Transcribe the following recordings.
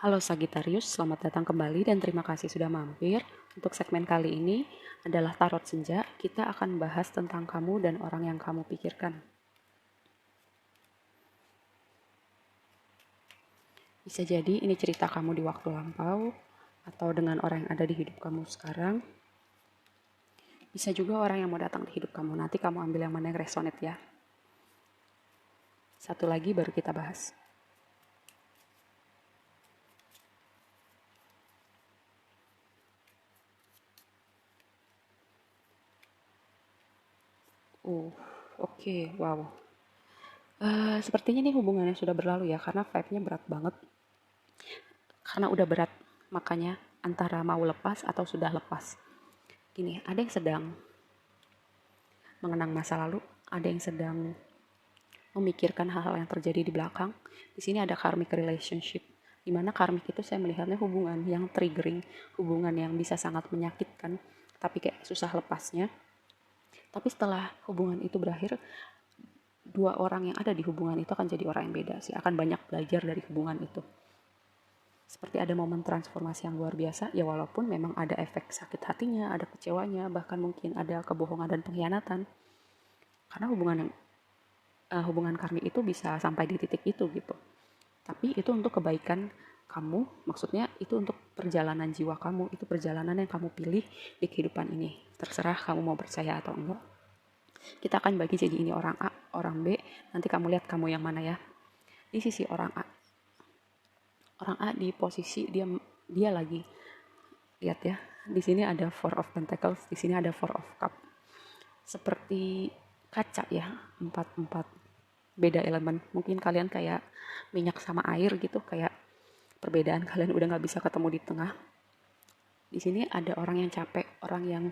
Halo Sagittarius, selamat datang kembali dan terima kasih sudah mampir. Untuk segmen kali ini adalah Tarot Senja. Kita akan bahas tentang kamu dan orang yang kamu pikirkan. Bisa jadi ini cerita kamu di waktu lampau atau dengan orang yang ada di hidup kamu sekarang. Bisa juga orang yang mau datang di hidup kamu. Nanti kamu ambil yang mana yang resonate ya. Satu lagi baru kita bahas. Oke, wow. Sepertinya nih hubungannya sudah berlalu ya, karena vibe-nya berat banget. Karena udah berat, makanya antara mau lepas atau sudah lepas. Gini, ada yang sedang mengenang masa lalu, ada yang sedang memikirkan hal-hal yang terjadi di belakang. Di sini ada karmic relationship, di mana karmic itu saya melihatnya hubungan yang triggering, hubungan yang bisa sangat menyakitkan, tapi kayak susah lepasnya. Tapi setelah hubungan itu berakhir, dua orang yang ada di hubungan itu akan jadi orang yang beda sih, akan banyak belajar dari hubungan itu. Seperti ada momen transformasi yang luar biasa, ya walaupun memang ada efek sakit hatinya, ada kecewanya, bahkan mungkin ada kebohongan dan pengkhianatan. Karena hubungan karmi itu bisa sampai di titik itu gitu. Tapi itu untuk kebaikan kamu, maksudnya itu untuk perjalanan jiwa kamu, itu perjalanan yang kamu pilih di kehidupan ini. Terserah kamu mau percaya atau enggak. Kita akan bagi jadi ini orang A, orang B, nanti kamu lihat kamu yang mana ya. Di sisi orang A, orang A di posisi dia lagi lihat ya. Di sini ada Four of Pentacles, di sini ada Four of Cup. Seperti kaca ya, empat beda elemen. Mungkin kalian kayak minyak sama air gitu, kayak perbedaan kalian udah nggak bisa ketemu di tengah. Di sini ada orang yang capek, orang yang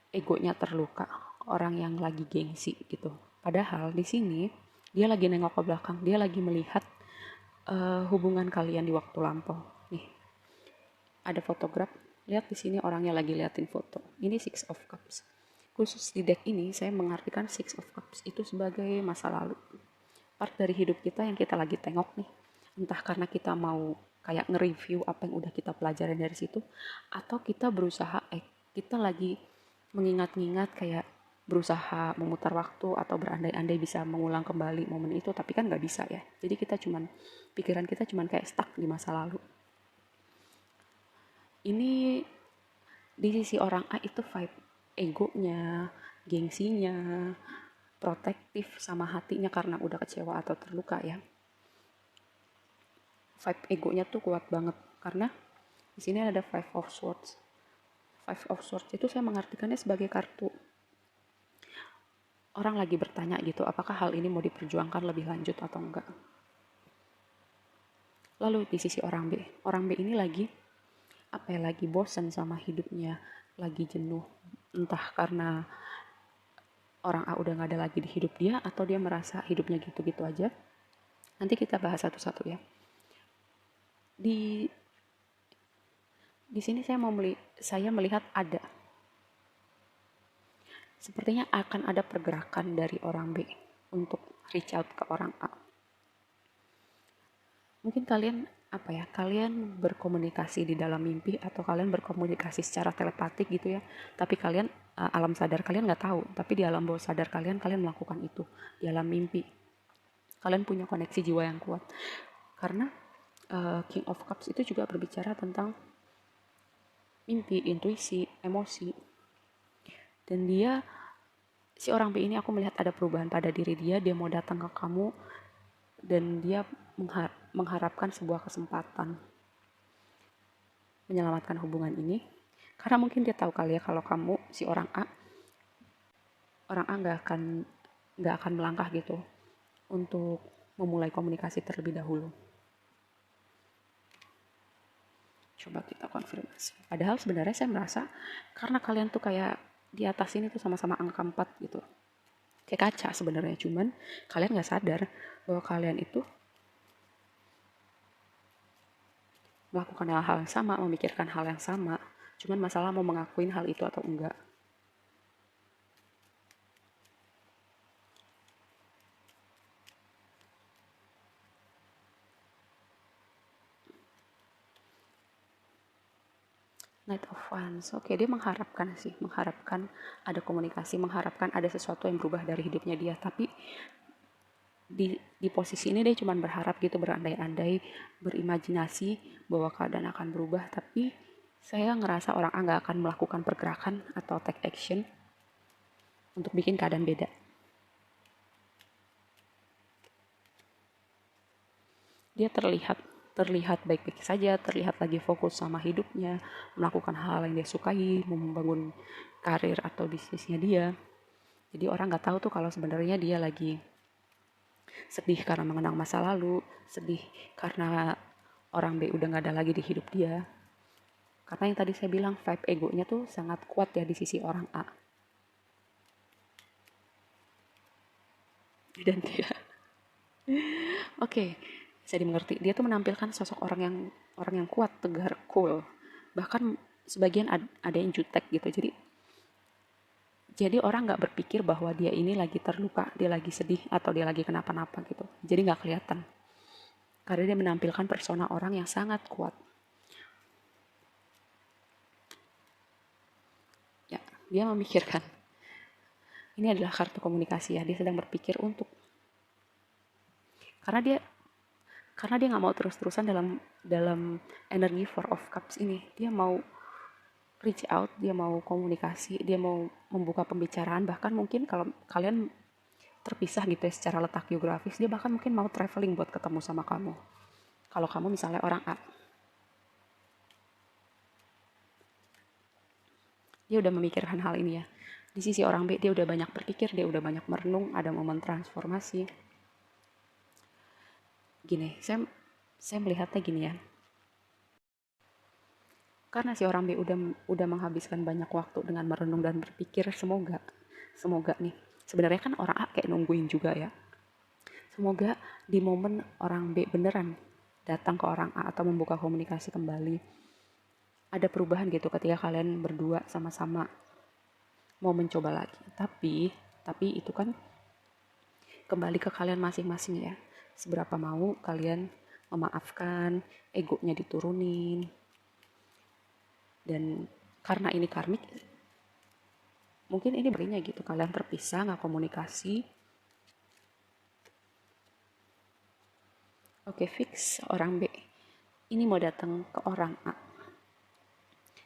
egonya terluka, orang yang lagi gengsi gitu. Padahal di sini dia lagi nengok ke belakang, dia lagi melihat hubungan kalian di waktu lampau. Nih, ada fotograf, lihat di sini orangnya lagi liatin foto. Ini Six of Cups. Khusus di deck ini saya mengartikan Six of Cups itu sebagai masa lalu. Part dari hidup kita yang kita lagi tengok nih. Entah karena kita mau kayak nge-review apa yang udah kita pelajarin dari situ, atau kita berusaha kita lagi mengingat-ingat kayak berusaha memutar waktu atau berandai-andai bisa mengulang kembali momen itu, tapi kan nggak bisa ya. Jadi pikiran kita cuman kayak stuck di masa lalu. Ini di sisi orang A itu vibe egonya, gengsinya, protektif sama hatinya karena udah kecewa atau terluka ya. Vibe egonya tuh kuat banget karena di sini ada Five of Swords. Five of Swords itu saya mengartikannya sebagai kartu orang lagi bertanya gitu, apakah hal ini mau diperjuangkan lebih lanjut atau enggak. Lalu di sisi orang B ini lagi lagi bosan sama hidupnya, lagi jenuh, entah karena orang A udah gak ada lagi di hidup dia atau dia merasa hidupnya gitu-gitu aja. Nanti kita bahas satu-satu ya. Di sini saya melihat sepertinya akan ada pergerakan dari orang B untuk reach out ke orang A. Mungkin kalian berkomunikasi di dalam mimpi atau kalian berkomunikasi secara telepatik gitu ya. Tapi kalian alam sadar kalian nggak tahu, tapi di alam bawah sadar kalian melakukan itu di alam mimpi. Kalian punya koneksi jiwa yang kuat. Karena King of Cups itu juga berbicara tentang mimpi, intuisi, emosi. Dan si orang B ini aku melihat ada perubahan pada diri dia mau datang ke kamu dan dia mengharapkan sebuah kesempatan menyelamatkan hubungan ini. Karena mungkin dia tahu kali ya kalau kamu si orang A nggak akan melangkah gitu untuk memulai komunikasi terlebih dahulu. Coba kita konfirmasi. Padahal sebenarnya saya merasa karena kalian tuh kayak di atas ini tuh sama-sama angka 4 gitu. Kayak kaca sebenarnya, cuman kalian nggak sadar bahwa kalian itu melakukan hal-hal yang sama, memikirkan hal yang sama. Cuman masalah mau mengakuin hal itu atau enggak. Knight of Wands. Oke, dia mengharapkan sih, mengharapkan ada komunikasi, mengharapkan ada sesuatu yang berubah dari hidupnya dia. Tapi di posisi ini dia cuma berharap gitu, berandai-andai, berimajinasi bahwa keadaan akan berubah. Tapi saya ngerasa orang A nggak akan melakukan pergerakan atau take action untuk bikin keadaan beda. Dia terlihat baik-baik saja, terlihat lagi fokus sama hidupnya, melakukan hal yang dia sukai, membangun karir atau bisnisnya dia. Jadi orang nggak tahu tuh kalau sebenarnya dia lagi sedih karena mengenang masa lalu, sedih karena orang B udah nggak ada lagi di hidup dia. Karena yang tadi saya bilang vibe egonya tuh sangat kuat ya di sisi orang A. Dan dia, oke, saya dimengerti. Dia tuh menampilkan sosok orang yang kuat, tegar, cool. Bahkan sebagian ada yang jutek gitu. Jadi orang nggak berpikir bahwa dia ini lagi terluka, dia lagi sedih, atau dia lagi kenapa-napa gitu. Jadi nggak kelihatan. Karena dia menampilkan persona orang yang sangat kuat. Ya, dia memikirkan. Ini adalah kartu komunikasi ya. Dia sedang berpikir untuk, karena dia nggak mau terus-terusan dalam energi Four of Cups ini. Dia mau reach out, dia mau komunikasi, dia mau membuka pembicaraan. Bahkan mungkin kalau kalian terpisah gitu ya secara letak geografis, dia bahkan mungkin mau traveling buat ketemu sama kamu. Kalau kamu misalnya orang A, dia udah memikirkan hal ini ya. Di sisi orang B, dia udah banyak berpikir, dia udah banyak merenung, ada momen transformasi. Gini, saya melihatnya gini ya. Karena si orang B udah menghabiskan banyak waktu dengan merenung dan berpikir, semoga nih. Sebenarnya kan orang A kayak nungguin juga ya. Semoga di momen orang B beneran datang ke orang A atau membuka komunikasi kembali, ada perubahan gitu ketika kalian berdua sama-sama mau mencoba lagi. Tapi itu kan kembali ke kalian masing-masing ya. Seberapa mau kalian memaafkan, egonya diturunin. Dan karena ini karmik, mungkin ini berinya gitu, kalian terpisah, nggak komunikasi. Oke, fix orang B ini mau datang ke orang A.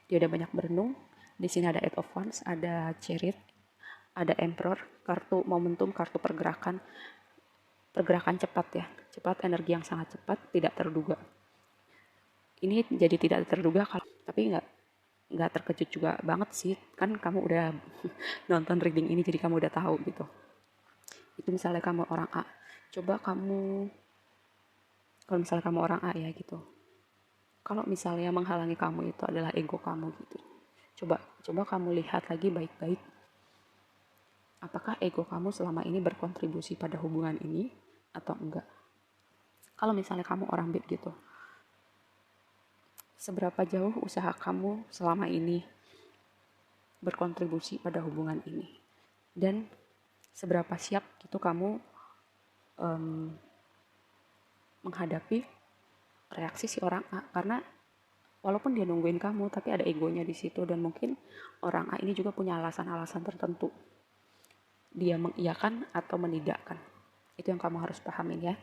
Dia udah banyak berenung. Di sini ada Eight of Wands, ada Chariot, ada Emperor, kartu momentum, kartu pergerakan cepat ya, cepat, energi yang sangat cepat, tidak terduga. Ini jadi tidak terduga, tapi nggak terkejut juga banget sih, kan kamu udah nonton reading ini jadi kamu udah tahu gitu. Itu misalnya kamu orang A, coba kamu, kalau misalnya kamu orang A ya gitu, kalau misalnya menghalangi kamu itu adalah ego kamu gitu, coba kamu lihat lagi baik-baik, apakah ego kamu selama ini berkontribusi pada hubungan ini atau enggak. Kalau misalnya kamu orang B gitu, seberapa jauh usaha kamu selama ini berkontribusi pada hubungan ini, dan seberapa siap gitu kamu menghadapi reaksi si orang A. Karena walaupun dia nungguin kamu, tapi ada egonya di situ, dan mungkin orang A ini juga punya alasan-alasan tertentu. Dia mengiyakan atau menidakkan. Itu yang kamu harus pahamin ya.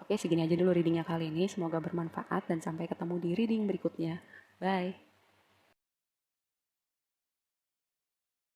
Oke, segini aja dulu readingnya kali ini. Semoga bermanfaat dan sampai ketemu di reading berikutnya. Bye.